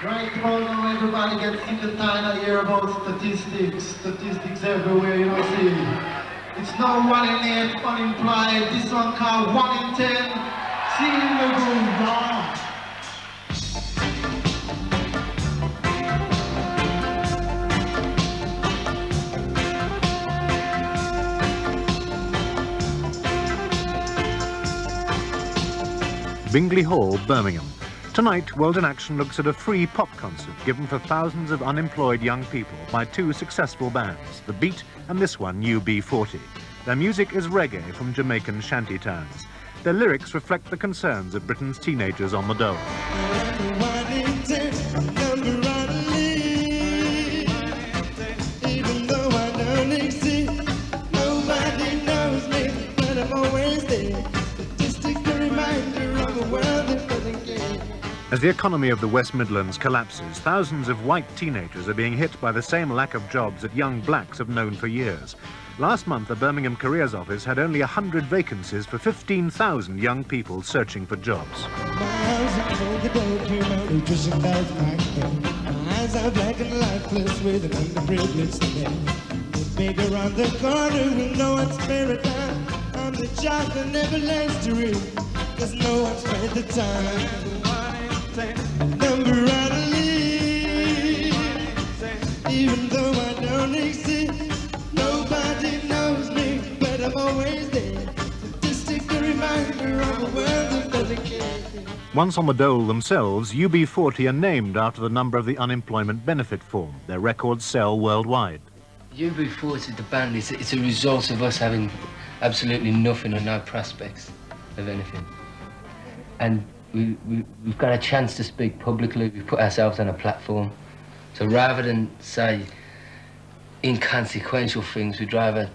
Right now, everybody gets sick and tired of hear about statistics everywhere, you know, see. It's now 1 in 8 unemployed, this one called 1 in 10. See in the groove, dog. Bingley Hall, Birmingham. Tonight, World in Action looks at a free pop concert given for thousands of unemployed young people by two successful bands, The Beat and this one, UB40. Their music is reggae from Jamaican shanty towns. Their lyrics reflect the concerns of Britain's teenagers on the dole. As the economy of the West Midlands collapses, thousands of white teenagers are being hit by the same lack of jobs that young blacks have known for years. Last month, the Birmingham Careers Office had only 100 vacancies for 15,000 young people searching for jobs. Number out of leave, even though I don't exist, nobody knows me, but I'm always there. Statistic, a reminder of a world that doesn't care. Once on the dole themselves, UB40 are named after the number of the unemployment benefit form. Their records sell worldwide. UB40, the band, it's a result of us having absolutely nothing or no prospects of anything. And we've got a chance to speak publicly. We've put ourselves on a platform. So rather than say inconsequential things, we'd rather,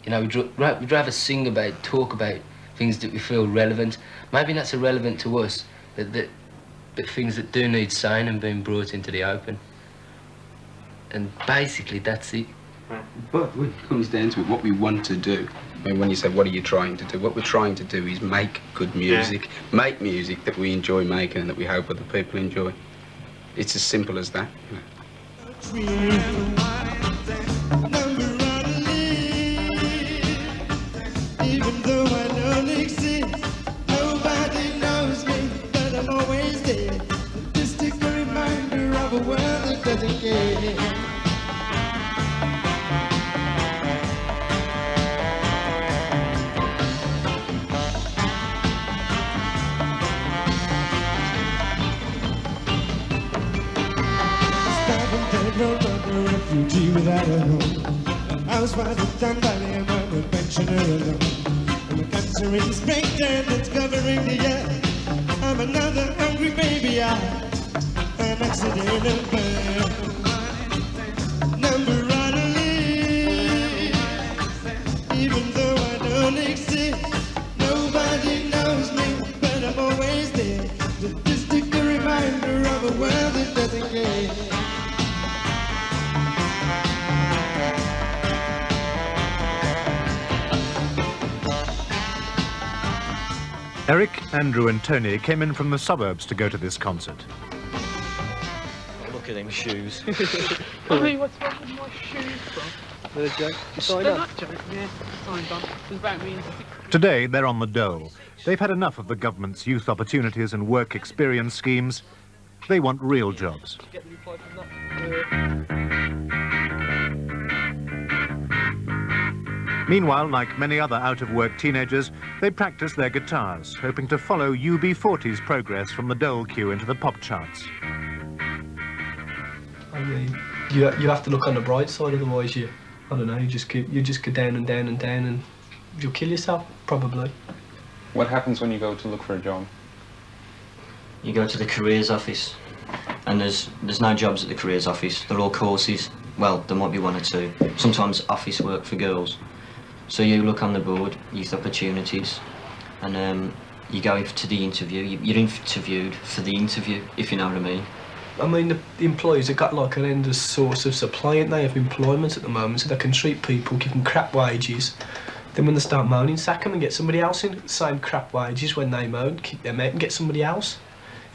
you know, we'd rather sing about, talk about things that we feel relevant. Maybe not so relevant to us, but things that do need saying and being brought into the open. And basically, that's it. But when it comes down to it, what we want to do, I mean, when you say, what are you trying to do? What we're trying to do is make good music, make music that we enjoy making and that we hope other people enjoy. It's as simple as that. Even though I don't exist, nobody knows me, but I'm always there. Statistic, a reminder of a world that doesn't care. Refugee without a home. I was riding down by the I'm a pensioner alone. I'm a cancer inspector that's covering the earth. I'm another hungry baby, an accidental birth. Number out of leave, even though I don't exist, nobody knows me, but I'm always there. Statistic, a reminder of a world that doesn't care. Eric, Andrew and Tony came in from the suburbs to go to this concert. Look at them shoes. Hey, what's wrong with my shoes, bro? They're joke. You signed They're up? not joke, yeah. Signed on. It's about me. Today, they're on the dole. They've had enough of the government's youth opportunities and work experience schemes. They want real jobs. Get the reply from that? Meanwhile, like many other out-of-work teenagers, they practice their guitars, hoping to follow UB40's progress from the dole queue into the pop charts. I mean, you have to look on the bright side, otherwise I don't know, you just go down and down and down and you'll kill yourself, probably. What happens when you go to look for a job? You go to the careers office, and there's no jobs at the careers office. They're all courses. Well, there might be one or two. Sometimes office work for girls. So you look on the board, youth opportunities, and you go to the interview. You're interviewed for the interview, if you know what I mean. I mean, the employers have got like an endless source of supply, and they have employment at the moment, so they can treat people, give them crap wages. Then when they start moaning, sack them and get somebody else in, the same crap wages when they moan, kick them out and get somebody else.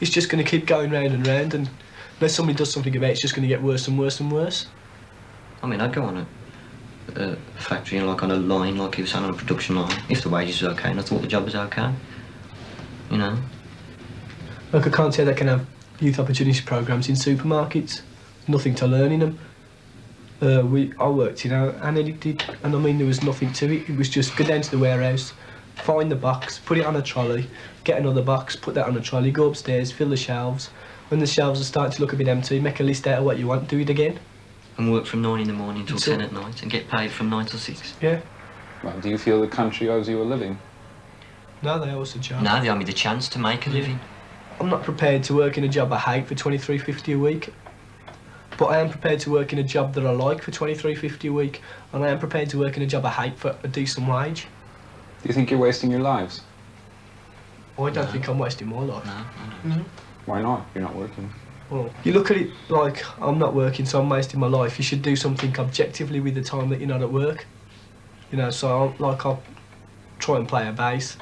It's just going to keep going round and round, and unless somebody does something about it, it's just going to get worse and worse and worse. I mean, I'd go on a factory, like on a line, like you were saying, on a production line, if the wages were okay and I thought the job was okay, you know. Like, I can't say they can have youth opportunity programmes in supermarkets. Nothing to learn in them. I worked, you know, and it did, and I mean, there was nothing to it. It was just go down to the warehouse, find the box, put it on a trolley, get another box, put that on a trolley, go upstairs, fill the shelves. When the shelves are starting to look a bit empty, make a list out of what you want, do it again. And work from 9 in the morning till 10 at night and get paid from 9 till 6. Yeah. Well, do you feel the country owes you a living? No, they owe us a job. No, they owe me the chance to make a living. I'm not prepared to work in a job I hate for $23.50 a week. But I am prepared to work in a job that I like for $23.50 a week, and I am prepared to work in a job I hate for a decent wage. Do you think you're wasting your lives? I don't think I'm wasting my life. No. Why not? You're not working. Well, you look at it like I'm not working, so I'm wasting my life. You should do something objectively with the time that you're not at work. You know, so I'll try and play a bass.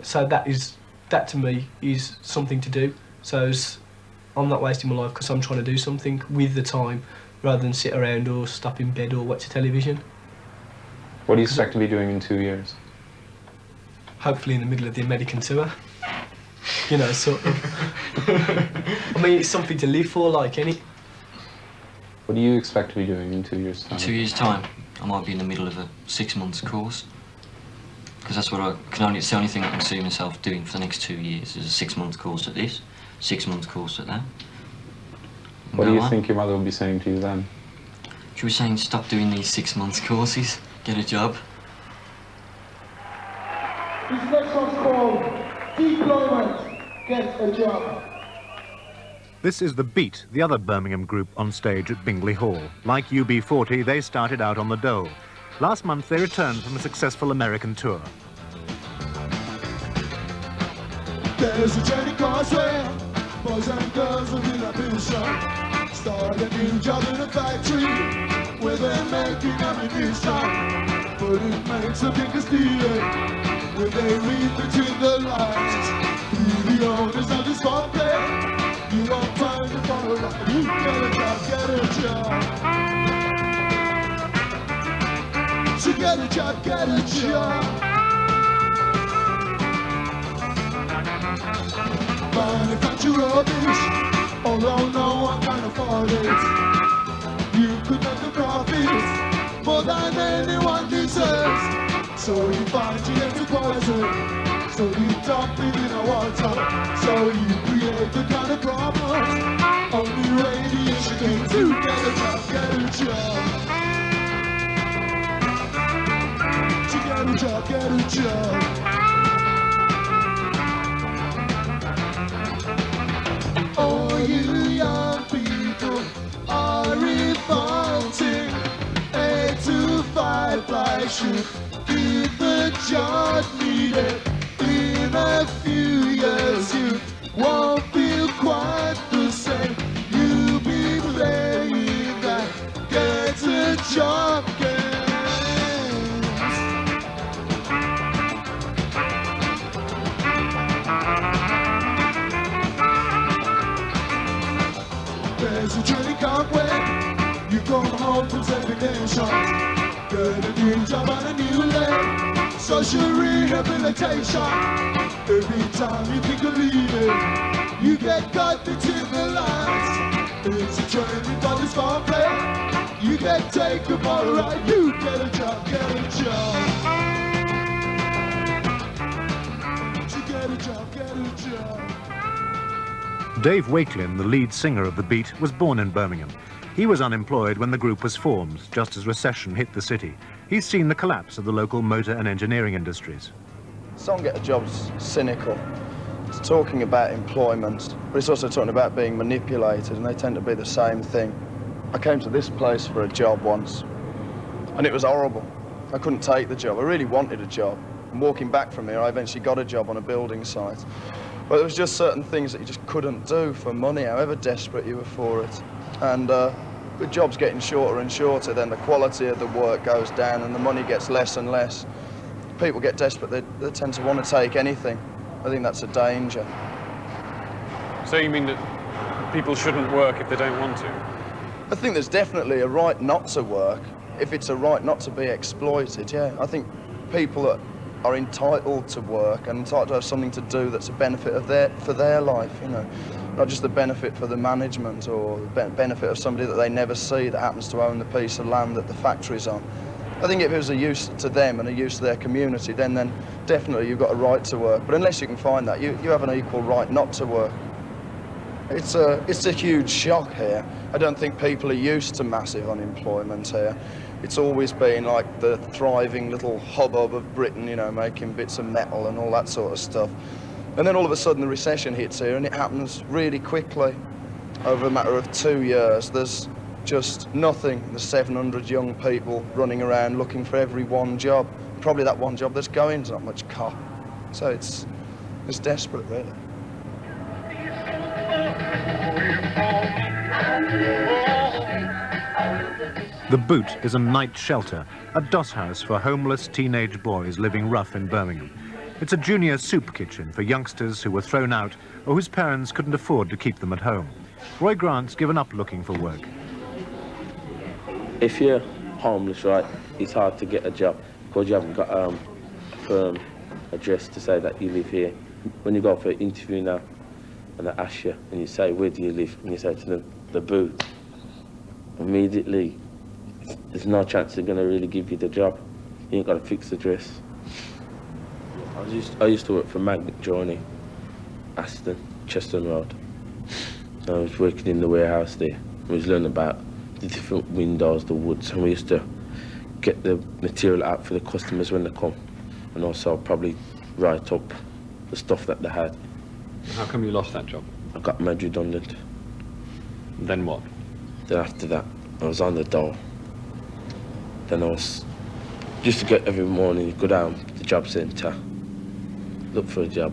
So that to me is something to do. So I'm not wasting my life because I'm trying to do something with the time rather than sit around or stop in bed or watch television. What do you expect to be doing in 2 years? Hopefully in the middle of the American tour. You know, sort of. I mean, it's something to live for, like, innit? What do you expect to be doing in 2 years' time? 2 years' time, I might be in the middle of a 6 months course. Because that's what it's the only thing I can see myself doing for the next 2 years is a 6 month course at this, 6 month course at that. What do you think your mother will be saying to you then? She was saying, stop doing these 6 months courses, get a job. This next one's called Deployment, Get a Job. This is The Beat, the other Birmingham group on stage at Bingley Hall. Like UB40, they started out on the dole. Last month, they returned from a successful American tour. There's a journey causeway, boys and girls will be ambition. Start a new job in a factory where they're making ammunition. But it makes a bigger steal when they read between the lines. Be the owners of this company. You won't find the follow up. You get a job, get a job. So get a job, get a job. Manufacture rubbish, although no one can afford it. You could make the profits more than anyone deserves. So you find you get to poison. So you dump it in a water. So you create the kind of problems only radiation can do. Get a job, get a job. To get a job, get a job. All you young people are revolting. 8 to 5 life should keep the job needed. In a few years you won't feel quite the same. You'll be playing that get a job games. There's a drink out when you come home from segregation. Get a new job on a new leg. Social rehabilitation. Every time you think of leaving, you get caught between the lines. It's a training for this complex. You get taken for a ride. You get a job, get a job. You get a job, get a job. Dave Wakelin, the lead singer of The Beat, was born in Birmingham. He was unemployed when the group was formed, just as recession hit the city. He's seen the collapse of the local motor and engineering industries. Song Get a Job's cynical. It's talking about employment, but it's also talking about being manipulated, and they tend to be the same thing. I came to this place for a job once, and it was horrible. I couldn't take the job. I really wanted a job. And walking back from here, I eventually got a job on a building site. But there was just certain things that you just couldn't do for money, however desperate you were for it. And the job's getting shorter and shorter, then the quality of the work goes down and the money gets less and less. People get desperate, they tend to want to take anything. I think that's a danger. So you mean that people shouldn't work if they don't want to? I think there's definitely a right not to work if it's a right not to be exploited, yeah. I think people that are entitled to work and entitled to have something to do that's a benefit of for their life, you know. Not just the benefit for the management or the benefit of somebody that they never see that happens to own the piece of land that the factory's on. I think if it was a use to them and a use to their community, then definitely you've got a right to work. But unless you can find that, you have an equal right not to work. It's a huge shock here. I don't think people are used to massive unemployment here. It's always been like the thriving little hubbub of Britain, you know, making bits of metal and all that sort of stuff. And then all of a sudden the recession hits here and it happens really quickly. Over a matter of 2 years, there's just nothing. There's 700 young people running around looking for every one job. Probably that one job that's going, there's not much cop. So it's desperate, really. The Boot is a night shelter, a doss house for homeless teenage boys living rough in Birmingham. It's a junior soup kitchen for youngsters who were thrown out or whose parents couldn't afford to keep them at home. Roy Grant's given up looking for work. If you're homeless, right, it's hard to get a job because you haven't got a firm address to say that you live here. When you go for an interview now and they ask you and you say, where do you live? And you say to them, the Boot. Immediately, there's no chance they're going to really give you the job. You ain't got a fixed address. I used to work for Magnet Journey, Aston, Chester Road. I was working in the warehouse there. We was learning about the different windows, the woods, and we used to get the material out for the customers when they come, and also probably write up the stuff that they had. How come you lost that job? I got made redundant. Then what? Then after that, I was on the dole. Then I was used to get every morning, go down to the job centre, look for a job.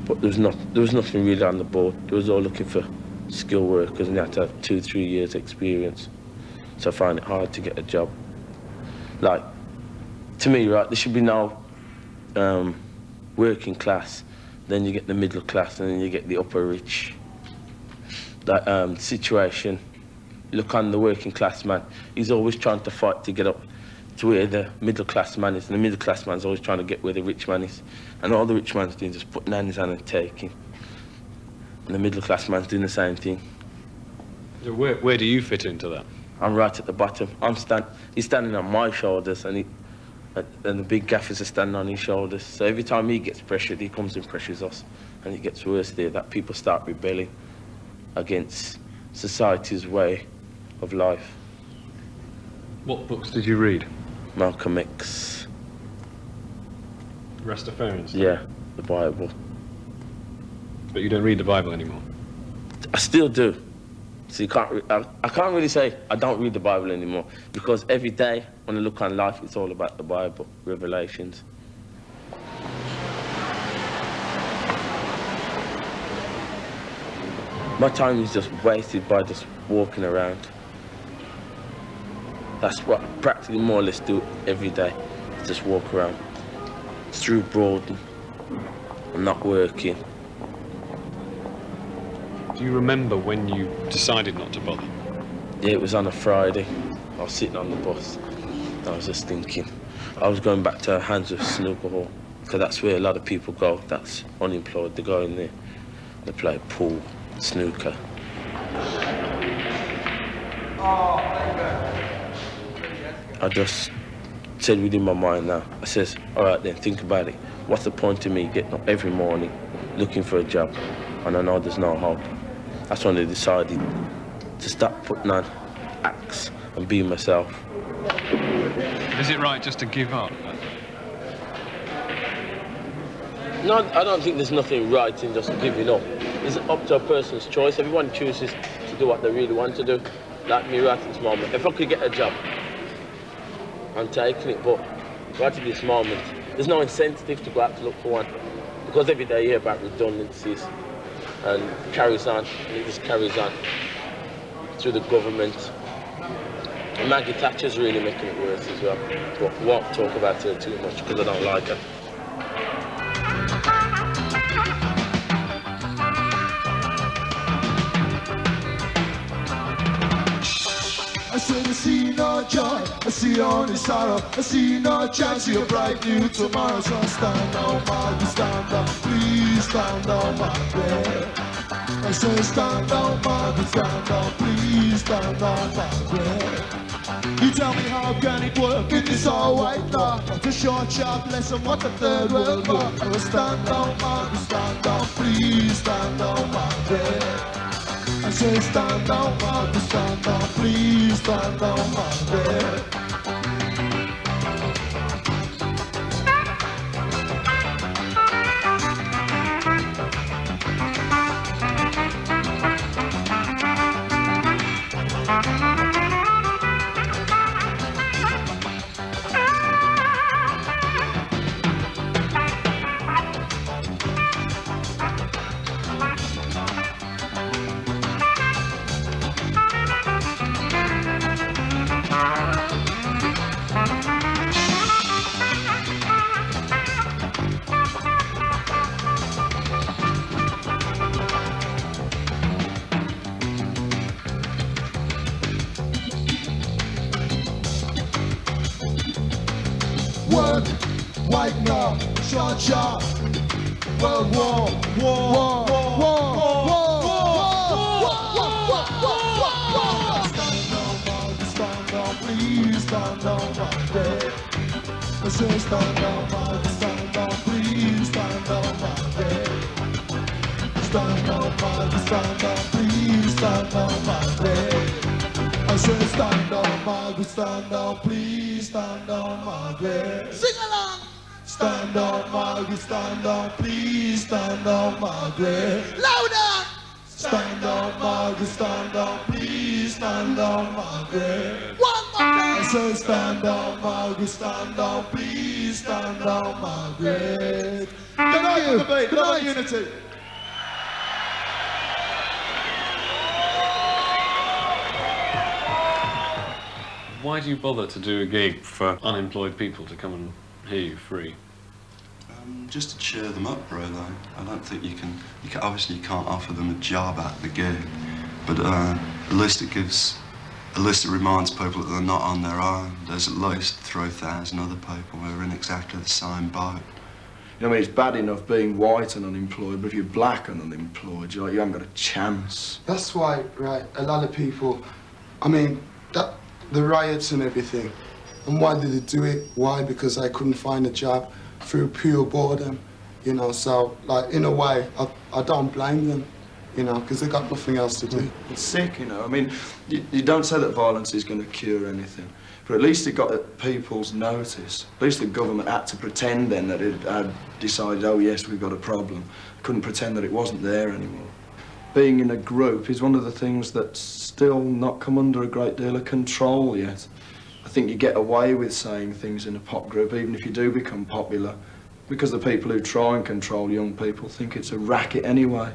But there was nothing really on the board. They was all looking for skilled workers and you had to have 2-3 years experience. So I find it hard to get a job. Like, to me, right, there should be no working class, then you get the middle class and then you get the upper rich. That situation, look on the working class man, he's always trying to fight to get up to where the middle class man is, and the middle class man's always trying to get where the rich man is. And all the rich man's doing is just putting hands on and taking. And the middle class man's doing the same thing. So where do you fit into that? I'm right at the bottom. He's standing on my shoulders, and the big gaffers are standing on his shoulders. So every time he gets pressured, he comes and pressures us. And it gets worse there, that people start rebelling against society's way of life. What books did you read? Malcolm X. Rastafarians? Yeah, the Bible. But you don't read the Bible anymore? I still do. So I can't really say I don't read the Bible anymore, because every day when I look on life, it's all about the Bible, Revelations. My time is just wasted by just walking around. That's what I practically more or less do every day, just walk around. Through Broaden, I'm not working. Do you remember when you decided not to bother? Yeah, it was on a Friday. I was sitting on the bus. I was just thinking. I was going back to Handsworth Snooker Hall, because that's where a lot of people go that's unemployed. They go in there, they play pool, snooker. I just said within my mind now, I says, all right then, think about it. What's the point of me getting up every morning looking for a job and I know there's no hope? That's when I decided to start putting on acts and be myself. Is it right just to give up? No, I don't think there's nothing right in just giving up. It's up to a person's choice. Everyone chooses to do what they really want to do. Like me right at this moment. If I could get a job, I'm taking it, but right at this moment, there's no incentive to go out to look for one. Because every day you hear about redundancies and carries on, and it just carries on through the government. And Maggie Thatcher's really making it worse as well. But we won't talk about her too much because I don't like her. said I see no joy, I see only sorrow. I see no chance, see a bright new tomorrow. So stand down, Margaret, stand down, please stand down, Margaret. I say stand down, Margaret, stand down, please stand down, Margaret. You tell me how can it work in this all white dark? What a short, sharp lesson, what a third world war. Oh, stand down, Margaret, stand down, please stand down, Margaret. I say stand down, Margaret, stand down, please stand down, Margaret. Work, white now, short, sharp, world war, war, war, war. Stand down, please stand down, Margaret. I say stand down, Margaret, stand down, please stand down, Margaret. Stand down, Margaret, stand down, please stand down, Margaret. I say stand down, Margaret, stand down, please stand down, Margaret. Sing along! Stand down, Margaret, stand down, please stand down, Margaret. Louder! Stand down, Margaret, stand down, please stand down, Margaret. One more time! I say stand down, Margaret, stand down, please stand down, Margaret. Good night, good night, unity. Why do you bother to do a gig for unemployed people to come and hear you free? Just to cheer them up, really. I don't think you can obviously you can't offer them a job at the gig, but at least it reminds people that they're not on their own. There's at least 3,000 other people who are in exactly the same boat. You know, I mean, it's bad enough being white and unemployed, but if you're black and unemployed, you haven't got a chance. That's why, right, a lot of people, I mean, the riots and everything, and why did they do it? Why? Because they couldn't find a job through pure boredom, you know, so, like, in a way, I don't blame them, you know, because they got nothing else to do. It's sick, you know, I mean, you don't say that violence is going to cure anything, but at least it got people's notice. At least the government had to pretend then that it had decided, oh yes, we've got a problem. Couldn't pretend that it wasn't there anymore. Being in a group is one of the things that's still not come under a great deal of control yet. I think you get away with saying things in a pop group, even if you do become popular, because the people who try and control young people think it's a racket anyway,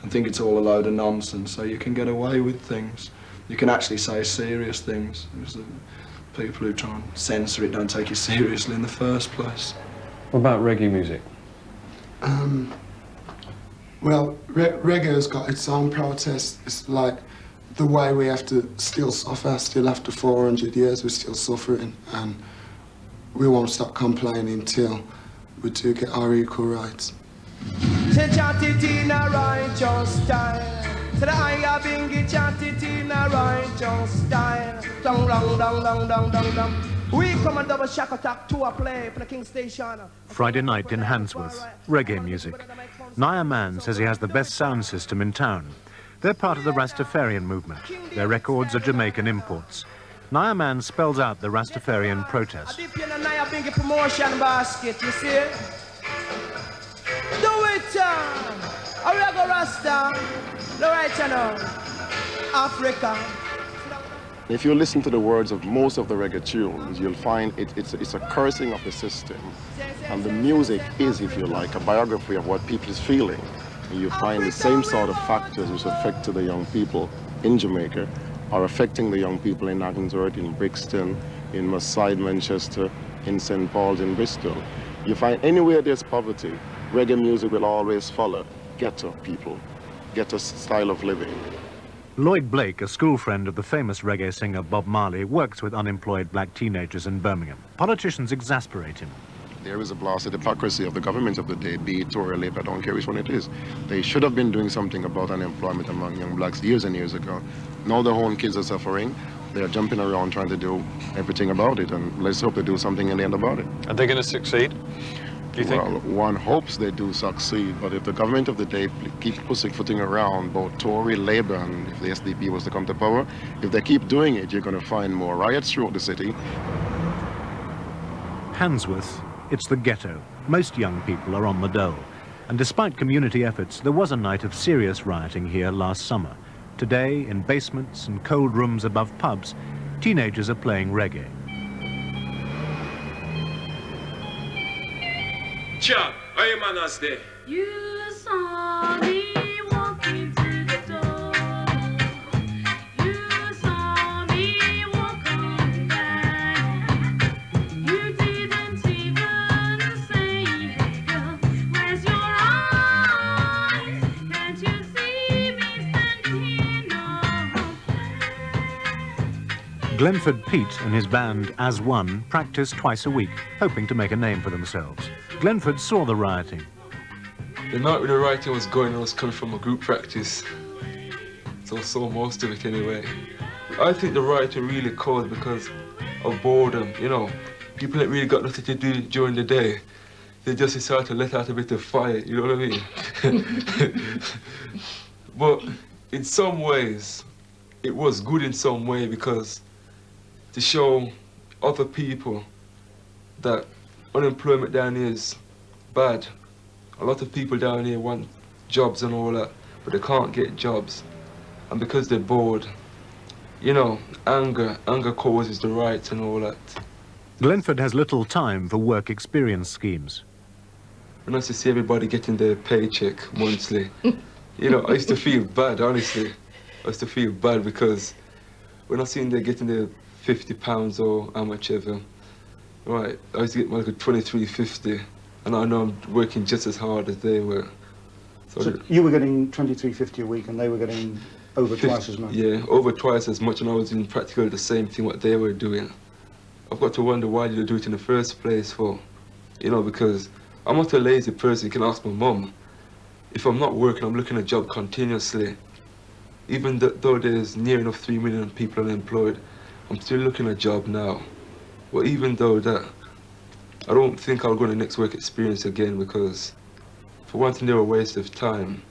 and think it's all a load of nonsense, so you can get away with things. You can actually say serious things. The people who try and censor it don't take it seriously in the first place. What about reggae music? Well, reggae's got its own protest. It's like the way we have to still suffer, still after 400 years, we're still suffering, and we won't stop complaining till we do get our equal rights. She chanted in a righteous style. Said I have been chanted in a righteous style. Dong, dong, dong, dong, dong, dong, dong. We come and double shack attack to a play for the King Station. Friday night in Handsworth, reggae music. Naya Mann says he has the best sound system in town. They're part of the Rastafarian movement. Their records are Jamaican imports. Naya Mann spells out the Rastafarian protest. I dip in a Naya Bingy promotion basket, you see? Do it, a reggae Rasta. The right channel, Africa. If you listen to the words of most of the reggae tunes, you'll find it's a cursing of the system. And the music is, if you like, a biography of what people is feeling. And you find the same sort of factors which affect the young people in Jamaica are affecting the young people in Agonsworth, in Brixton, in Maside, Manchester, in St. Paul's, in Bristol. You find anywhere there's poverty, reggae music will always follow ghetto people, ghetto style of living. Lloyd Blake, a school friend of the famous reggae singer Bob Marley, works with unemployed black teenagers in Birmingham. Politicians exasperate him. There is a blasted hypocrisy of the government of the day, be it Tory or Labour, I don't care which one it is. They should have been doing something about unemployment among young blacks years and years ago. Now their own kids are suffering. They're jumping around trying to do everything about it, and let's hope they do something in the end about it. Are they going to succeed, do you think? Well, one hopes they do succeed, but if the government of the day keep pussyfooting around, both Tory, Labour, and if the SDP was to come to power, if they keep doing it, you're going to find more riots throughout the city. Handsworth, it's the ghetto. Most young people are on the dole. And despite community efforts, there was a night of serious rioting here last summer. Today, in basements and cold rooms above pubs, teenagers are playing reggae. Chuck, how you man us there? You saw me walking to the door. You saw me walk on back. You didn't even say, girl, where's your eyes? Can't you see me standing here? No. Glenford Pete and his band As One practice twice a week, hoping to make a name for themselves. Glenford saw the rioting. The night when the rioting was going, I was coming from a group practice, so I saw most of it anyway. I think the rioting really caused because of boredom, you know. People ain't really got nothing to do during the day. They just decided to let out a bit of fire, you know what I mean? But in some ways, it was good in some way because to show other people that unemployment down here is bad. A lot of people down here want jobs and all that, but they can't get jobs. And because they're bored, you know, anger causes the riots and all that. Glenford has little time for work experience schemes. When I used to see everybody getting their paycheck monthly, you know, I used to feel bad, honestly. I used to feel bad because when I seen them getting their £50 or how much ever, right, I used to get like a $23.50, and I know I'm working just as hard as they were. So you were getting $23.50 a week, and they were getting over twice as much? Yeah, over twice as much, and I was doing practically the same thing what they were doing. I've got to wonder why did they do it in the first place for, you know, because I'm not a lazy person. You can ask my mum. If I'm not working, I'm looking at a job continuously. Even though there's near enough 3 million people unemployed, I'm still looking at a job now. Well, even though that, I don't think I'll go to the next work experience again because, for one thing, they're a waste of time.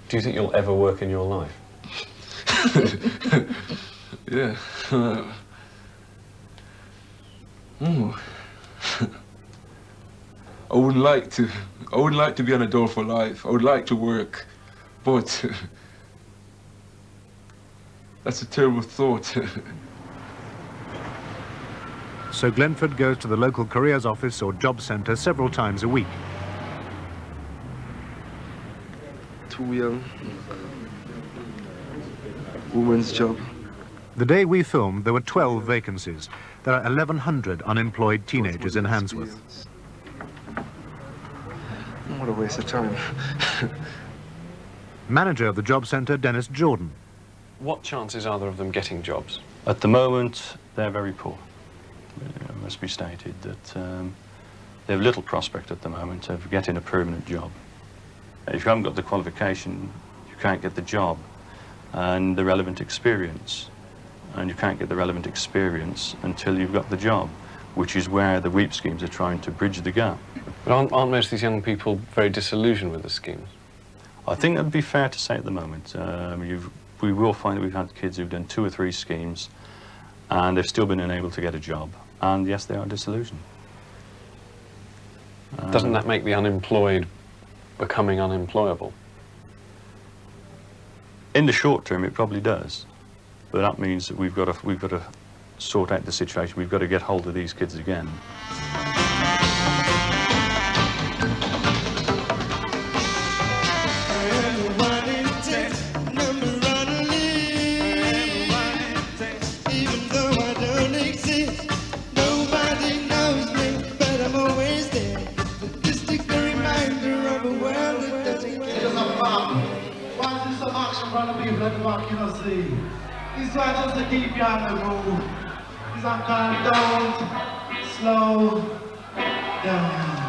Do you think you'll ever work in your life? Yeah. I wouldn't like to. I wouldn't like to be on a dole for life. I would like to work, but that's a terrible thought. So Glenford goes to the local careers office or job centre several times a week. Too young. Woman's job. The day we filmed, there were 12 vacancies. There are 1,100 unemployed teenagers in Handsworth. What a waste of time. Manager of the job centre, Dennis Jordan. What chances are there of them getting jobs? At the moment, they're very poor. It must be stated that they have little prospect at the moment of getting a permanent job. If you haven't got the qualification, you can't get the job and the relevant experience. And you can't get the relevant experience until you've got the job, which is where the WEEP schemes are trying to bridge the gap. But aren't most of these young people very disillusioned with the schemes? I think that would be fair to say at the moment. We will find that we've had kids who've done 2 or 3 schemes and they've still been unable to get a job. And yes, they are disillusioned. Doesn't that make the unemployed becoming unemployable? In the short term, it probably does. But that means that we've got to sort out the situation. We've got to get hold of these kids again. One is some action for the people at the back, you know, see. This one just to keep you on the move. This one called Don't Slow Down.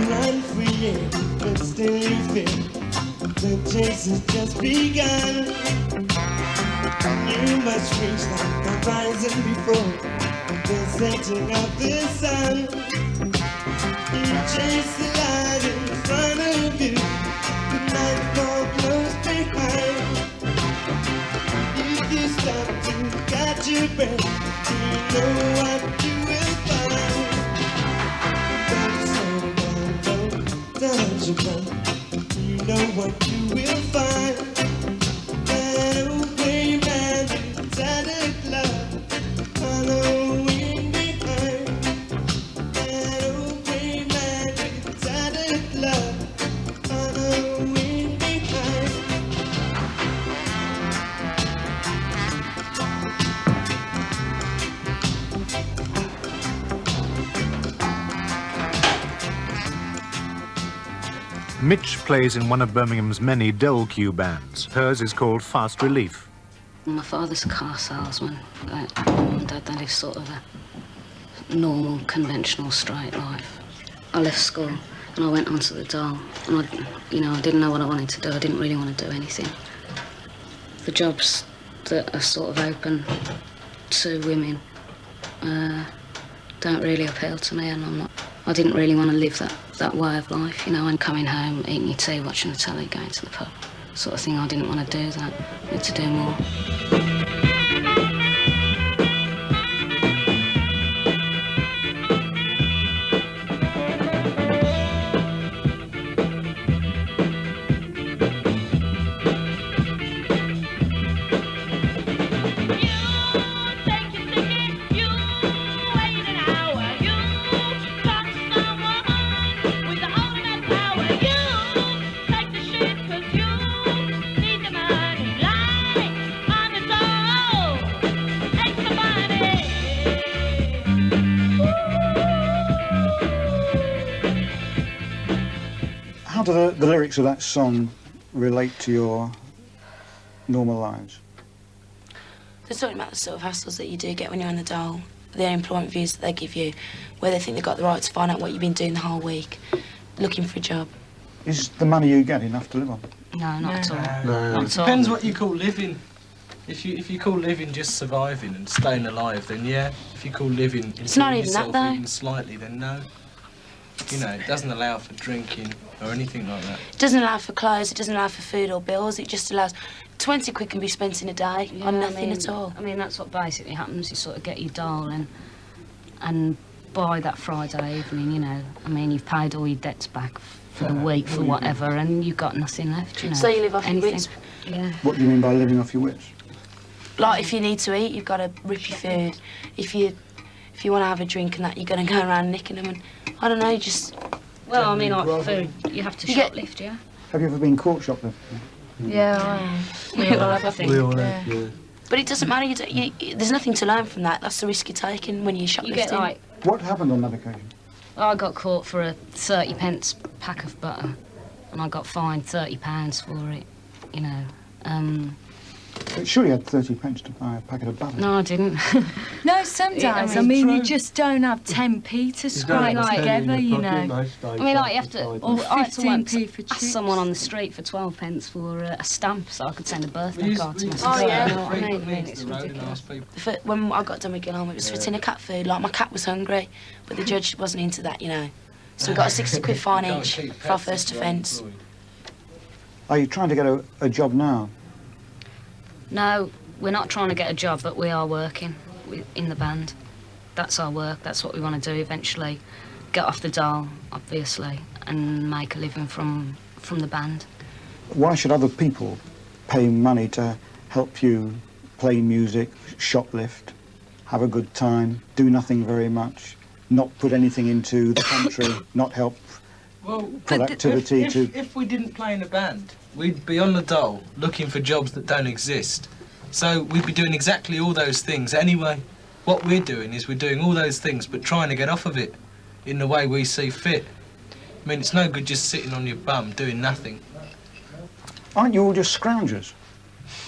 Run free, yeah, but still you feel the chase has just begun. You must reach the horizon before the setting of the sun. You chase the light in front of you, the nightfall close behind. If you stop to catch your breath, you know what you will find. Don't you run, you know what you will find. That old gray man with tattered glove following behind. That old gray man with tattered glove following behind. Mitch plays in one of Birmingham's many Dole Q bands. Hers is called Fast Relief. My father's a car salesman. Mum and Dad, they live sort of a normal, conventional, straight life. I left school and I went onto the dole, and I didn't know what I wanted to do. I didn't really want to do anything. The jobs that are sort of open to women don't really appeal to me, and I didn't really want to live that way of life, and coming home, eating your tea, watching the telly, going to the pub, sort of thing. I didn't want to do that. I wanted to do more. How do the lyrics of that song relate to your normal lives? They're talking about the sort of hassles that you do get when you're on the dole, the employment views that they give you, where they think they've got the right to find out what you've been doing the whole week, looking for a job. Is the money you get enough to live on? No, not at all. No. Not It at all. depends what you call living. If you call living just surviving and staying alive, then yeah. If you call living It's not enjoying even that, yourself though. even slightly, then no. It doesn't allow for drinking or anything like that. It doesn't allow for clothes, it doesn't allow for food or bills, it just allows 20 quid can be spent in a day on nothing at all. I mean, that's what basically happens. You sort of get your dole and by that Friday evening, I mean, you've paid all your debts back for the week, for whatever, and you've got nothing left, So you live off your anything. wits. Yeah. What do you mean by living off your wits? Like, if you need to eat, you've got to rip your food. If you want to have a drink and that, you're going to go around nicking them, and I don't know, you just... Well, I mean, like food, you have to shoplift, yeah? Have you ever been caught shoplifting? Yeah, I have. We all have, I think. We all have, yeah. But it doesn't matter, there's nothing to learn from that. That's the risk you're taking when you're shoplifting. You get, like... What happened on that occasion? I got caught for a 30p pack of butter, and I got fined £30 for it, But surely you had 30p to buy a packet of butter. No, I didn't. No, sometimes, I mean, you just don't have 10p to scrape together, I mean, like, you have to... Or I had to 15p for ask chips. someone on the street for 12p for a stamp so I could send a birthday card to Oh, myself. yeah. You know what I mean? It's ridiculous. When I got done with Gilham, it was for tin of cat food. Like, my cat was hungry, but the judge wasn't into that, So we got a 60 quid fine each for our first offence. Are you trying to get a job now? No, we're not trying to get a job, but we are working in the band. That's our work, that's what we want to do eventually. Get off the dole, obviously, and make a living from the band. why should other people pay money to help you play music, shoplift, have a good time, do nothing very much, not put anything into the country, not help productivity if we didn't play in a band, we'd be on the dole looking for jobs that don't exist. So we'd be doing exactly all those things anyway. What we're doing is we're doing all those things but trying to get off of it in the way we see fit. I mean, it's no good just sitting on your bum doing nothing. Aren't you all just scroungers?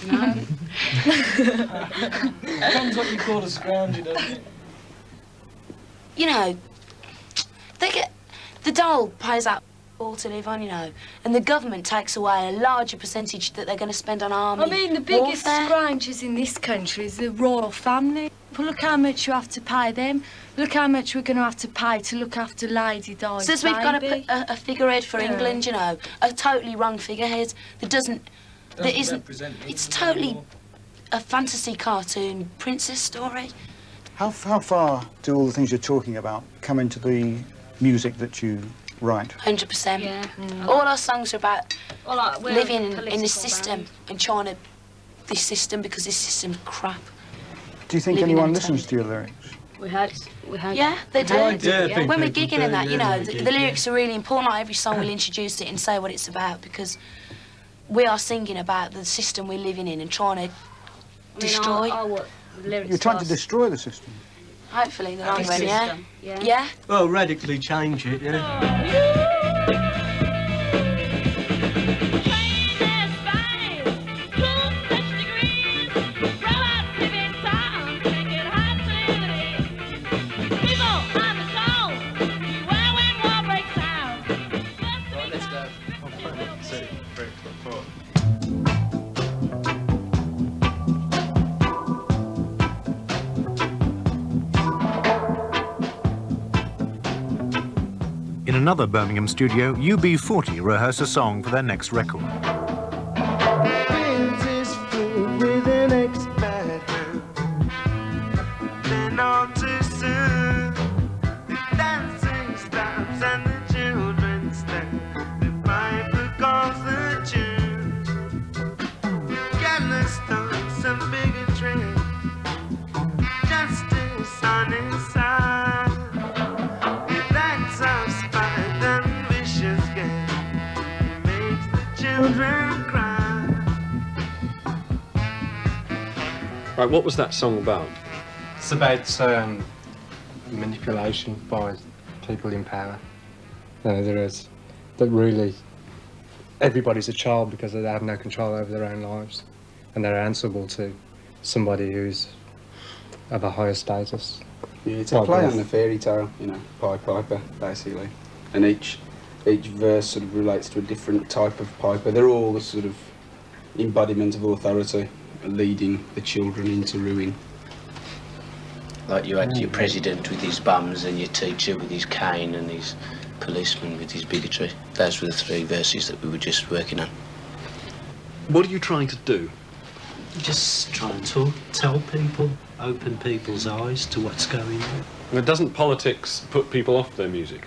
No. Depends what you call a scrounger, doesn't it? You know, the dole pays out all to live on, you know, and the government takes away a larger percentage that they're going to spend on army. I mean, the biggest warfare. scroungers in this country is the royal family. But look how much you have to pay them. Look how much we're going to have to pay to look after Lady Di's Says we've got to put a figurehead for England, you know, a totally wrong figurehead that doesn't it's totally a fantasy cartoon princess story. How far do all the things you're talking about come into the music that you write? 100%. Yeah. All our songs are about we're living a in the system and trying to this system because this system's crap. Do you think Living anyone in listens to your lyrics? We had. Yeah, they do. Yeah, I think when we're people gigging do, and that, you yeah, know, when the we're lyrics are really important. Not every song will introduce it and say what it's about because we are singing about the system we're living in and trying to destroy. You're trying to destroy the system. Hopefully, the long run, system, yeah. yeah. Yeah? Well, radically change it, yeah. In another Birmingham studio, UB40 rehearse a song for their next record. Right, what was that song about? It's about manipulation by people in power. That really everybody's a child because they have no control over their own lives, and they're answerable to somebody who's of a higher status. Yeah, it's a play on the fairy tale, you know, Pied Piper, basically, and each verse sort of relates to a different type of piper. They're all the sort of embodiment of authority, leading the children into ruin. Like you had your president with his bums and your teacher with his cane and his policeman with his bigotry. Those were the three verses that we were just working on. What are you trying to do? Just trying to tell people, open people's eyes to what's going on. And doesn't politics put people off their music?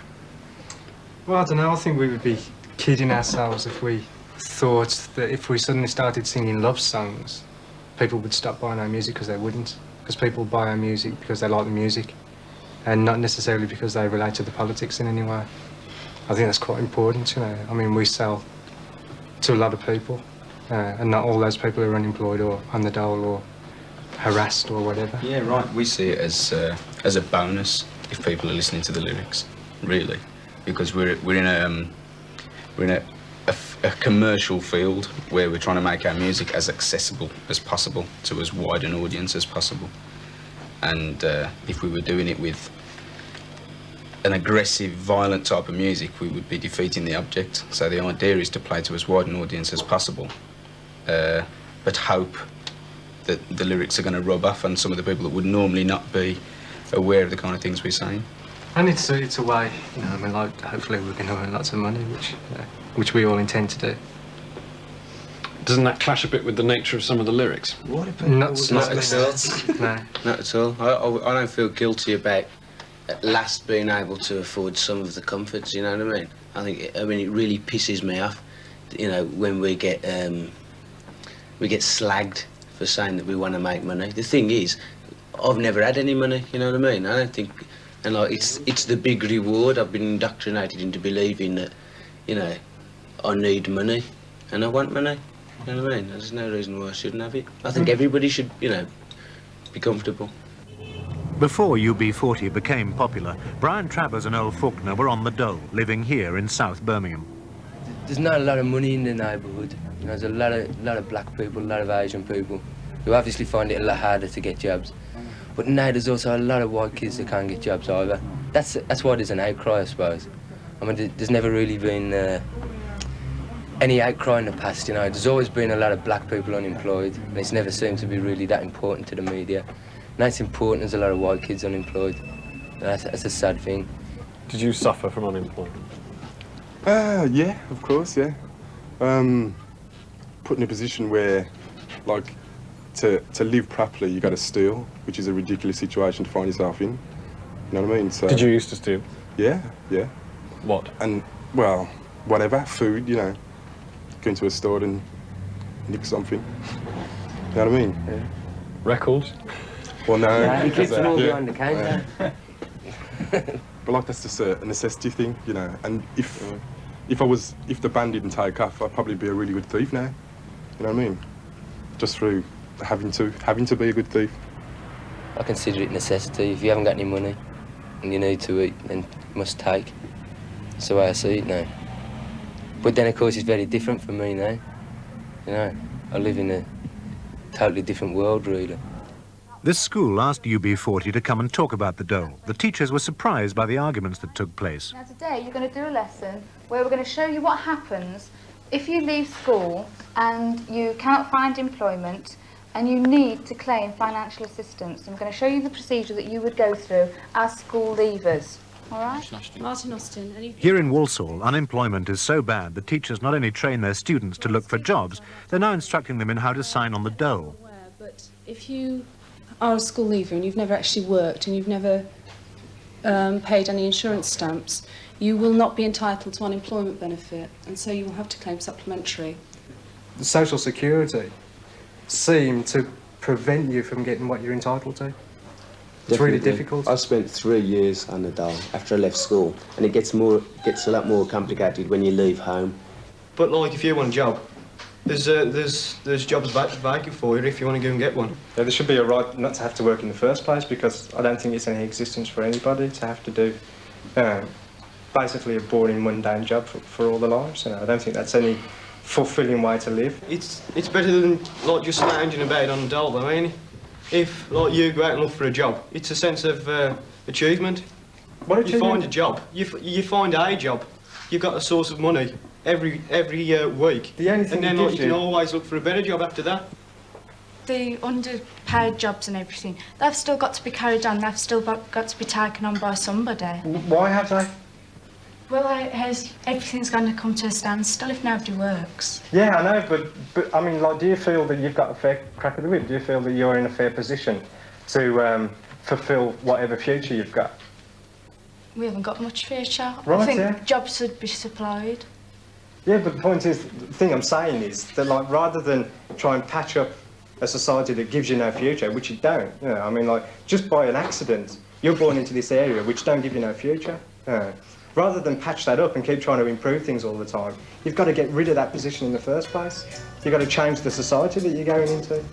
Well, I don't know, I think we would be kidding ourselves if we thought that if we suddenly started singing love songs, people would stop buying our music, because they wouldn't. Because people buy our music because they like the music, and not necessarily because they relate to the politics in any way. I think that's quite important, you know. I mean, we sell to a lot of people, and not all those people are unemployed or on the dole or harassed or whatever. Yeah, right. We see it as a bonus if people are listening to the lyrics, really, because we're in a commercial field where we're trying to make our music as accessible as possible to as wide an audience as possible. And if we were doing it with an aggressive, violent type of music, we would be defeating the object. So the idea is to play to as wide an audience as possible, but hope that the lyrics are going to rub off on some of the people that would normally not be aware of the kind of things we're saying. And it's a way, you know, I mean, like, hopefully we're going to earn lots of money, which we all intend to do. Doesn't that clash a bit with the nature of some of the lyrics? Not at all. No. Not at all. I don't feel guilty about at last being able to afford some of the comforts, you know what I mean? I mean, it really pisses me off you know, when we get slagged for saying that we want to make money. The thing is, I've never had any money, you know what I mean? I don't think, and like, it's the big reward. I've been indoctrinated into believing that, you know, I need money, and I want money, you know what I mean? There's no reason why I shouldn't have it. I think everybody should, you know, be comfortable. Before UB40 became popular, Brian Travers and Earl Faulkner were on the dole, living here in South Birmingham. There's not a lot of money in the neighbourhood. You know, there's a lot of black people, a lot of Asian people, who obviously find it a lot harder to get jobs. But now there's also a lot of white kids that can't get jobs either. That's why there's an outcry, I suppose. I mean, there's never really been any outcry in the past, you know. There's always been a lot of black people unemployed, and it's never seemed to be really that important to the media. Now it's important, there's a lot of white kids unemployed. That's a sad thing. Did you suffer from unemployment? Yeah, of course, yeah. Put in a position where, like, to live properly, you got to steal, which is a ridiculous situation to find yourself in. You know what I mean? So. Did you used to steal? Yeah, yeah. What? And, well, whatever, food, you know. Go into a store and nick something. You know what I mean? Yeah. Records? Well, no. Yeah, he keeps them all behind the counter. But like, that's just a necessity thing, you know. And if the band didn't take off, I'd probably be a really good thief now. You know what I mean? Just through having to be a good thief. I consider it necessity. If you haven't got any money and you need to eat, then you must take. That's the way I see it now. But then, of course, it's very different for me now. You know, I live in a totally different world, really. This school asked UB40 to come and talk about the dole. The teachers were surprised by the arguments that took place. Now today you're going to do a lesson where we're going to show you what happens if you leave school and you cannot find employment and you need to claim financial assistance. And we're going to show you the procedure that you would go through as school leavers. All right? Martin Austin. Here in Walsall, unemployment is so bad that teachers not only train their students to look for jobs, they're now instructing them in how to sign on the dole. But if you are a school leaver and you've never actually worked and you've never paid any insurance stamps, you will not be entitled to unemployment benefit, and so you will have to claim supplementary. The social security seem to prevent you from getting what you're entitled to. It's really difficult. I spent 3 years on the dole after I left school, and it gets a lot more complicated when you leave home. But like, if you want a job, there's jobs vacant for you if you want to go and get one. Yeah, there should be a right not to have to work in the first place, because I don't think it's any existence for anybody to have to do basically a boring, mundane job for all their lives. You know, I don't think that's any fulfilling way to live. It's better than like just lounging about on the dole. I mean, if like you go out and look for a job, it's a sense of achievement. What achievement? You find a job. You find a job. You've got a source of money every week. The only thing and then you can always look for a better job after that. The underpaid jobs and everything, they've still got to be carried on. They've still got to be taken on by somebody. Why have they? Well, everything's going to come to a standstill if nobody works. Yeah, I know, but I mean, like, do you feel that you've got a fair crack of the whip? Do you feel that you're in a fair position to fulfil whatever future you've got? We haven't got much future. Right, I think yeah. jobs should be supplied. Yeah, but the point is, the thing I'm saying is that, like, rather than try and patch up a society that gives you no future, which you don't, you know, I mean, like, just by an accident, you're born into this area which don't give you no future. Rather than patch that up and keep trying to improve things all the time, you've got to get rid of that position in the first place. You've got to change the society that you're going into.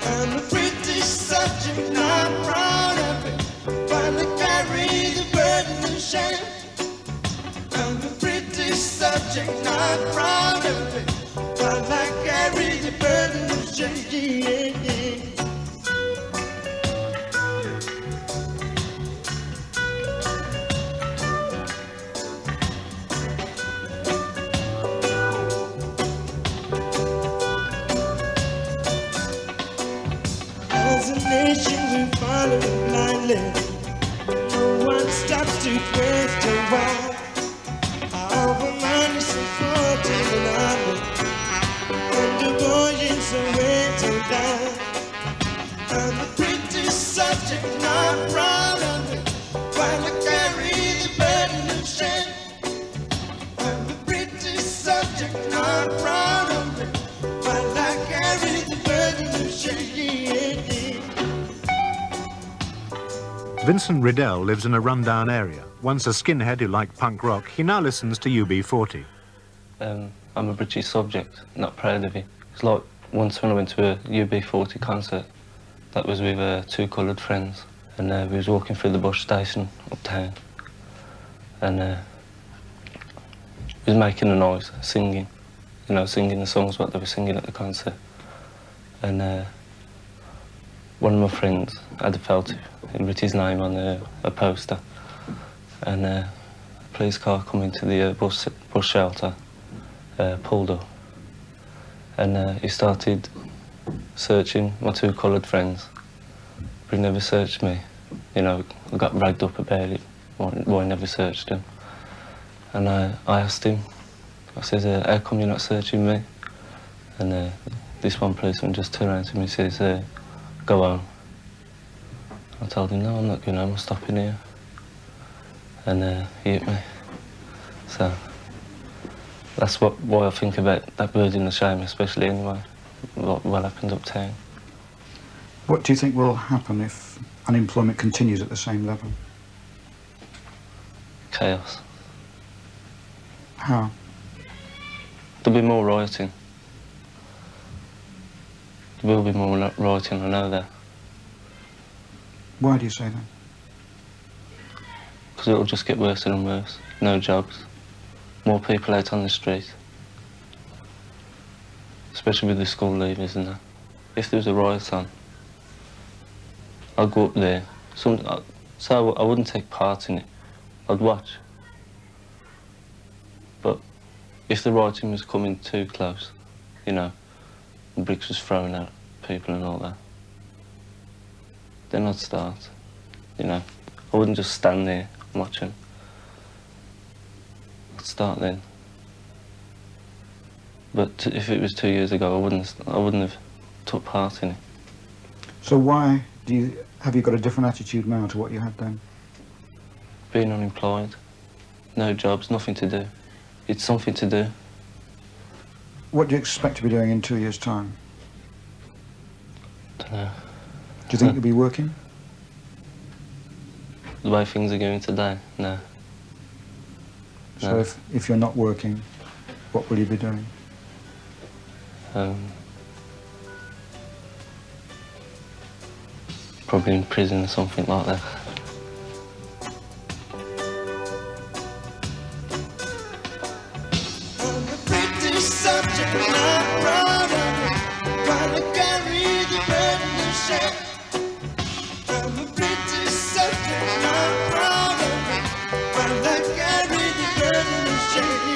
I'm a British subject, not proud of it, while I carry the burden of shame. I'm a British subject, not proud of it, while I carry the burden of shame. As a nation, to follow it blindly. No one stops to question why. All the money so floating around me, and the boys are waiting down. I'm a pretty subject, not proud of it, while I carry the burden of shame. I'm a pretty subject, not proud of it, while I carry the burden of shame. Vincent Riddell lives in a rundown area. Once a skinhead who liked punk rock, he now listens to UB40. I'm a British subject, not proud of it. It's like once when I went to a UB40 concert, that was with 2 coloured friends, and we was walking through the bus station uptown, and we was making a noise, singing, you know, singing the songs what they were singing at the concert. And one of my friends had a felt, he wrote his name on a poster, and a police car come into the bus shelter, pulled up, and he started searching my 2 coloured friends, but he never searched me. You know, I got ragged up about it, why I never searched him. And I asked him, I said, how come you're not searching me? And this one policeman just turned around to me and says, go home. I told him, no, I'm not going home, I'm stopping here. And he hit me. So that's why I think about that bird in the shame, especially anyway, what happened uptown. What do you think will happen if unemployment continues at the same level? Chaos. How? There'll be more rioting. There will be more rioting, I know that. Why do you say that? Because it'll just get worse and worse. No jobs. More people out on the street. Especially with the school leavers and that. If there was a riot on, I'd go up there. So I wouldn't take part in it. I'd watch. But if the rioting was coming too close, you know, and bricks was thrown at people and all that, then I'd start, you know. I wouldn't just stand there watching. I'd start then. But if it was 2 years ago, I wouldn't have took part in it. So why have you got a different attitude now to what you had then? Being unemployed, no jobs, nothing to do. It's something to do. What do you expect to be doing in 2 years' time? Don't know. Do you think you'll be working? The way things are going today, no. So No. if you're not working, what will you be doing? Probably in prison or something like that. Pretty subject, not proud of it, while I carry the burden of shame. I'm a pretty subject, not proud of it, while I carry the burden of shame.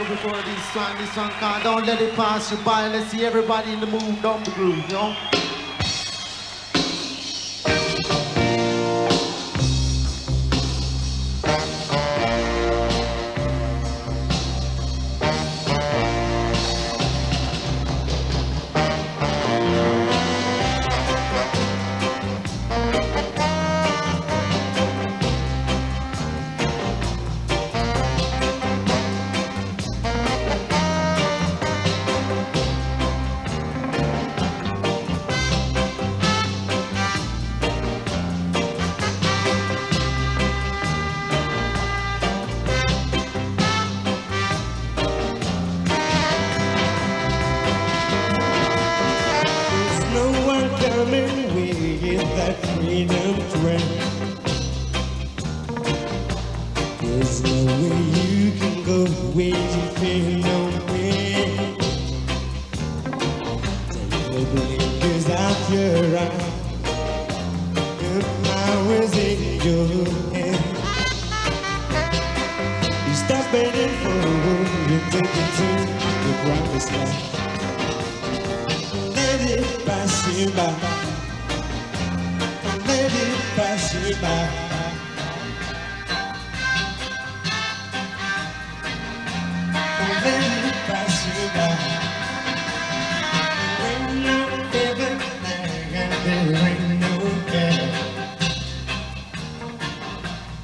before this song called Don't Let It Pass You By. Let's see everybody in the mood, don't the groove, you know? There's no way you can go where you feel no way. Take the blinkers off your eyes. If I was in your hand, you stop waiting for you take it to the promised land. Let it pass you by. Let it pass you by.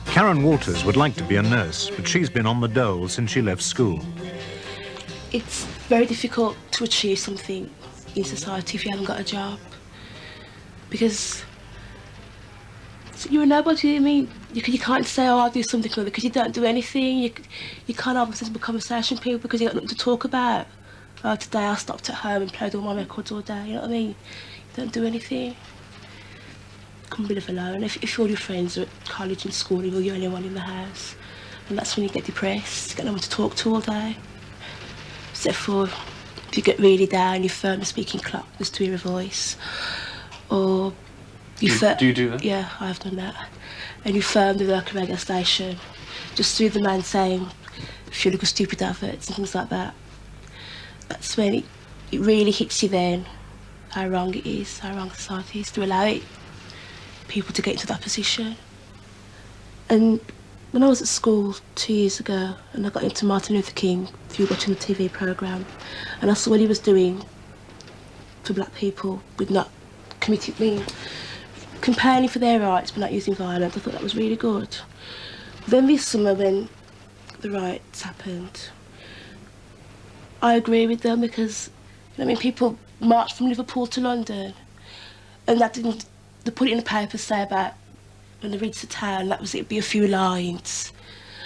Karen Walters would like to be a nurse, but she's been on the dole since she left school. It's very difficult to achieve something in society if you haven't got a job. Because you're a nobody. I mean, you can't say, oh, I'll do something for them, because you don't do anything. You can't have a sensible conversation with people because you've got nothing to talk about. Oh, today I stopped at home and played all my records all day, you know what I mean? You don't do anything. Come a bit of alone. If all your friends are at college and school, you're the only one in the house. And that's when you get depressed, you get no one to talk to all day. Except for if you get really down, you phone the speaking clock just to hear a voice. Or do you do that? Yeah, I've done that. And you phone the local radio station just through the man saying a few little stupid adverts and things like that. That's when it really hits you then how wrong it is, how wrong society is to allow people to get into that position. And when I was at school 2 years ago and I got into Martin Luther King through watching the TV programme, and I saw what he was doing for black people with not campaigning for their rights but not using violence, I thought that was really good. Then this summer when the riots happened, I agree with them because, I mean, people marched from Liverpool to London and that didn't, they put it in the paper, say about when they reached the town, that was, it'd be a few lines.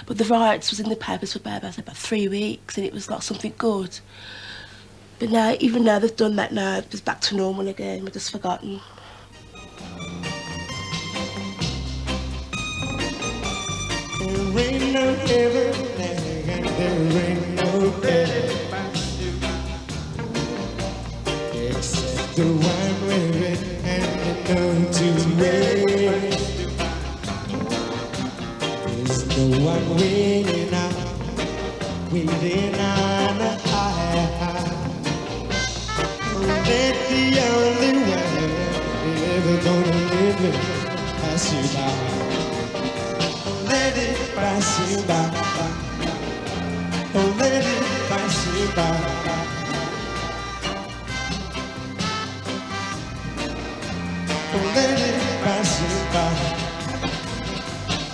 But the riots was in the papers for about 3 weeks and it was like something good. But now, even now they've done that now, it's back to normal again, we're just forgotten. There ain't no heaven and there ain't no hell, except the one wearing and the known to wear. There's no one waiting on a high. Let the only one ever gonna live it pass you by. Let it pass you by. Oh, let it pass you by. Oh, let it pass you by.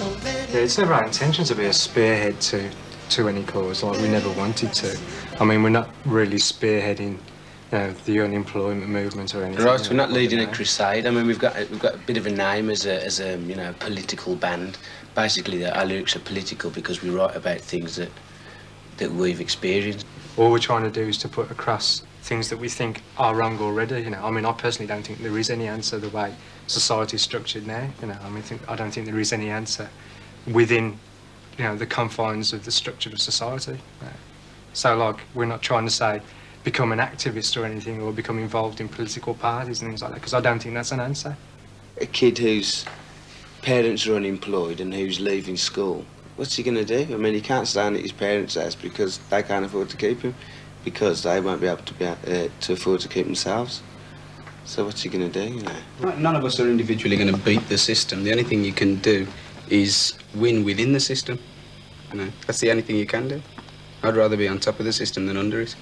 Oh, let it... Yeah, it's never our intention to be a spearhead to any cause, like we never wanted to. I mean, we're not really spearheading the unemployment movement or anything. Right, we're not leading a crusade. I mean, we've got a bit of a name as a you know, political band. Basically, our lyrics are political because we write about things that we've experienced. All we're trying to do is to put across things that we think are wrong already. You know, I mean, I personally don't think there is any answer the way society is structured now. You know, I mean, I don't think there is any answer within, you know, the confines of the structure of society. So, like, we're not trying to say become an activist or anything, or become involved in political parties and things like that, because I don't think that's an answer. A kid whose parents are unemployed and who's leaving school, what's he going to do? I mean, he can't stay at his parents' house because they can't afford to keep him, because they won't be able to afford to keep themselves. So what's he going to do, you know? None of us are individually going to beat the system. The only thing you can do is win within the system. You know, that's the only thing you can do. I'd rather be on top of the system than under it.